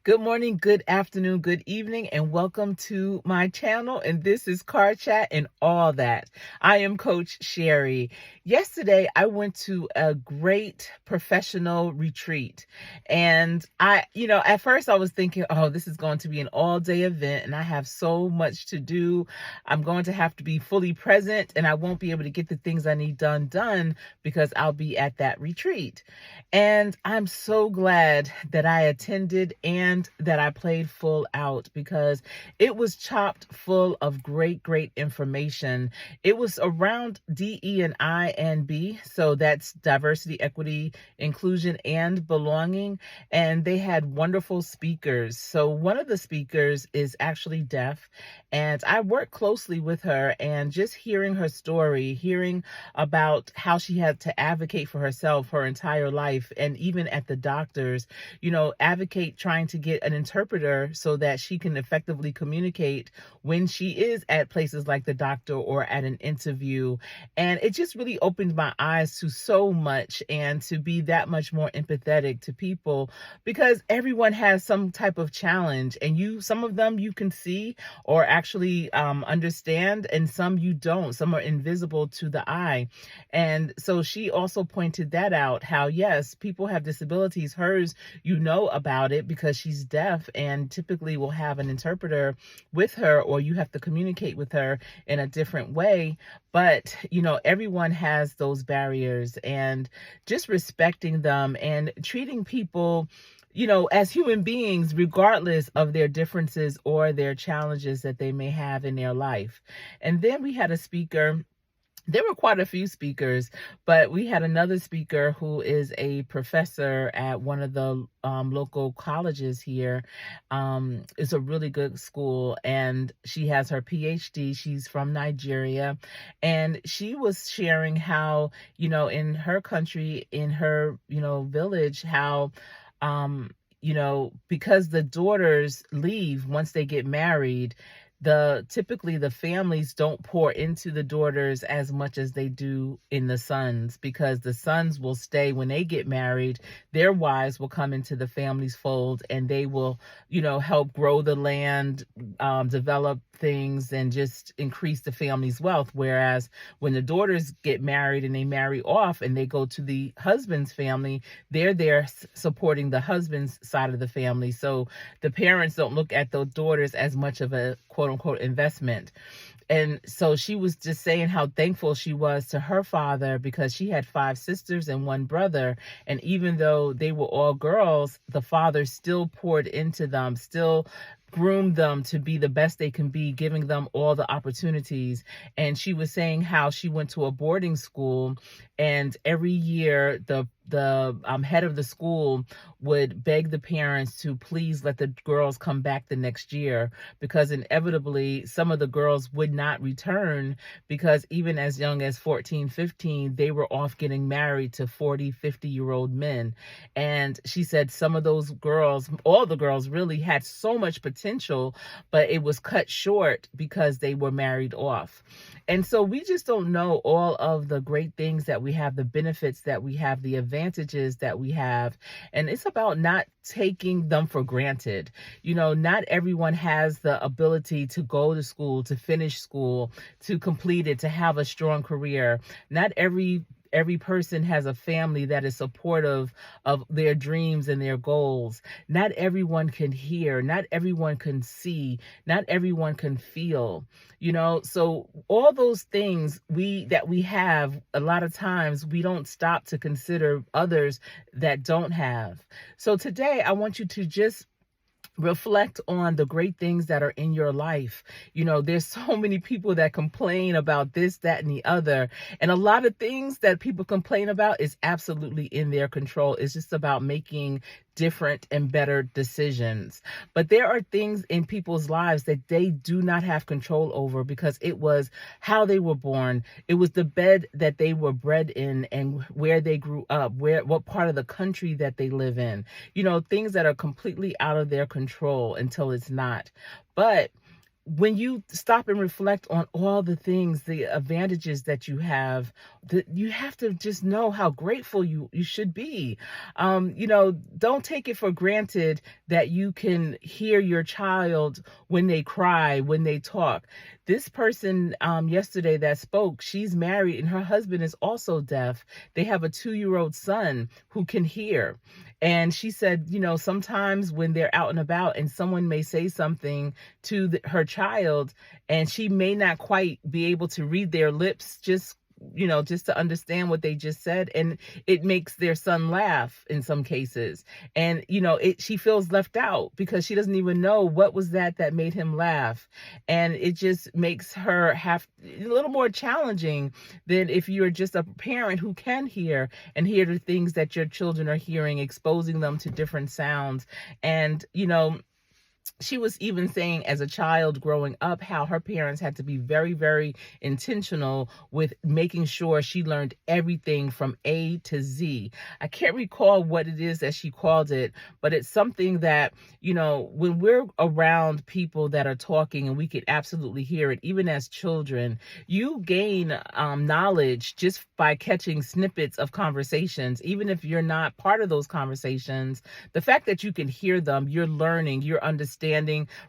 Good morning, good afternoon, good evening, and welcome to my channel. And this is Car Chat and all that. I am Coach Sherry. Yesterday, I went to a great professional retreat. And at first I was thinking, oh, this is going to be an all-day event and I have so much to do. I'm going to have to be fully present and I won't be able to get the things I need done because I'll be at that retreat. And I'm so glad that I attended and that I played full out because it was chopped full of great information. It was around DE and I and B, so that's diversity, equity, inclusion, and belonging. And they had wonderful speakers. So one of the speakers is actually deaf, and I worked closely with her, and just hearing her story, hearing about how she had to advocate for herself her entire life, and even at the doctors, advocate trying to get an interpreter so that she can effectively communicate when she is at places like the doctor or at an interview. And it just really opened my eyes to so much and to be that much more empathetic to people, because everyone has some type of challenge, and some of them you can see or actually understand, and some you don't. Some are invisible to the eye. And so she also pointed that out, how yes, people have disabilities. Hers, about it because she's deaf and typically will have an interpreter with her, or you have to communicate with her in a different way. But, everyone has those barriers, and just respecting them and treating people as human beings, regardless of their differences or their challenges that they may have in their life. And then we had a speaker. There were quite a few speakers, but we had another speaker who is a professor at one of the local colleges here. It's a really good school, and she has her PhD. She's from Nigeria, and she was sharing how, in her country, in her, village, how, because the daughters leave once they get married, typically the families don't pour into the daughters as much as they do in the sons, because the sons will stay when they get married. Their wives will come into the family's fold, and they will, help grow the land, develop things, and just increase the family's wealth. Whereas when the daughters get married and they marry off and they go to the husband's family, they're there supporting the husband's side of the family. So the parents don't look at the daughters as much of a quote unquote investment. And so she was just saying how thankful she was to her father, because she had 5 sisters and 1 brother. And even though they were all girls, the father still poured into them, still groomed them to be the best they can be, giving them all the opportunities. And she was saying how she went to a boarding school, and every year the head of the school would beg the parents to please let the girls come back the next year, because inevitably some of the girls would not return, because even as young as 14, 15, they were off getting married to 40, 50-year-old men. And she said some of those girls, all the girls really, had so much potential, but it was cut short because they were married off. And so we just don't know all of the great things that we have, the benefits that we have, the advantages that we have. And it's about not taking them for granted. Not everyone has the ability to go to school, to finish school, to complete it, to have a strong career. Not every person has a family that is supportive of their dreams and their goals. Not everyone can hear, not everyone can see, not everyone can feel, so all those things that we have, a lot of times we don't stop to consider others that don't have. So today I want you to just reflect on the great things that are in your life. There's so many people that complain about this, that, and the other. And a lot of things that people complain about is absolutely in their control. It's just about making different and better decisions. But there are things in people's lives that they do not have control over, because it was how they were born. It was the bed that they were bred in, and where they grew up, what part of the country that they live in. Things that are completely out of their control until it's not. But when you stop and reflect on all the things, the advantages that you have, that you have to just know how grateful you should be. Don't take it for granted that you can hear your child when they cry, when they talk. This person yesterday that spoke, she's married and her husband is also deaf. They have a 2-year-old son who can hear. And she said, sometimes when they're out and about and someone may say something to her child, and she may not quite be able to read their lips, just to understand what they just said, and it makes their son laugh in some cases. And she feels left out because she doesn't even know what was that made him laugh. And it just makes her have a little more challenging than if you're just a parent who can hear and hear the things that your children are hearing, exposing them to different sounds. And she was even saying, as a child growing up, how her parents had to be very, very intentional with making sure she learned everything from A to Z. I can't recall what it is that she called it, but it's something that, when we're around people that are talking and we can absolutely hear it, even as children, you gain knowledge just by catching snippets of conversations. Even if you're not part of those conversations, the fact that you can hear them, you're learning, you're understanding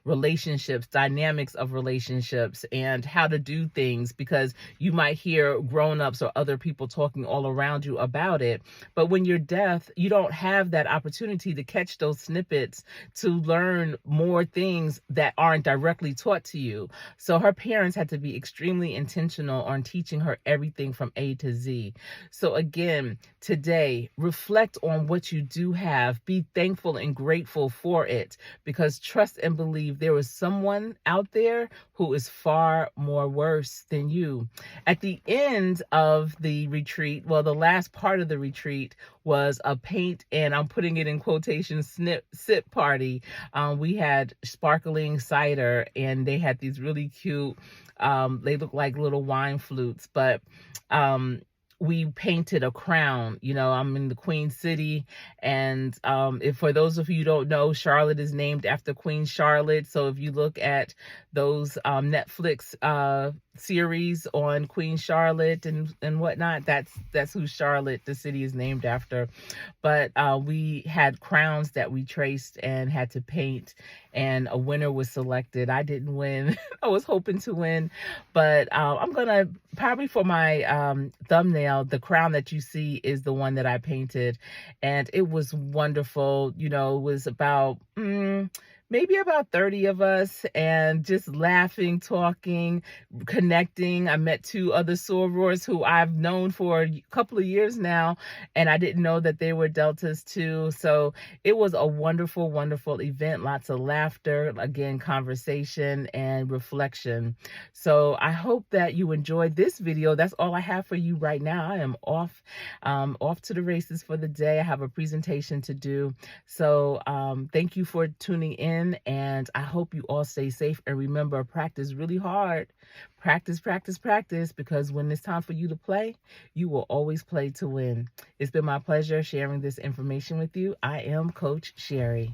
relationships, dynamics of relationships, and how to do things, because you might hear grown-ups or other people talking all around you about it. But when you're deaf, you don't have that opportunity to catch those snippets, to learn more things that aren't directly taught to you. So her parents had to be extremely intentional on teaching her everything from A to Z. So again, today, reflect on what you do have. Be thankful and grateful for it, because trust and believe there is someone out there who is far more worse than you. At the end of the retreat, well, the last part of the retreat was a paint, and I'm putting it in quotation, sip party. We had sparkling cider, and they had these really cute, they look like little wine flutes, but we painted a crown. I'm in the Queen City, and if for those of you who don't know, Charlotte is named after Queen Charlotte. So if you look at those Netflix series on Queen Charlotte and whatnot, that's who Charlotte, the city, is named after. But we had crowns that we traced and had to paint, and a winner was selected. I didn't win. I was hoping to win, but I'm gonna probably, for my thumbnail, the crown that you see is the one that I painted, and it was wonderful. It was about maybe about 30 of us, and just laughing, talking, connecting. I met 2 other sorors who I've known for a couple of years now, and I didn't know that they were Deltas too. So it was a wonderful, wonderful event. Lots of laughter, again, conversation and reflection. So I hope that you enjoyed this video. That's all I have for you right now. I am off to the races for the day. I have a presentation to do. So thank you for tuning in, and I hope you all stay safe. And remember, practice really hard. Practice, practice, practice, because when it's time for you to play, you will always play to win. It's been my pleasure sharing this information with you. I am Coach Sherry.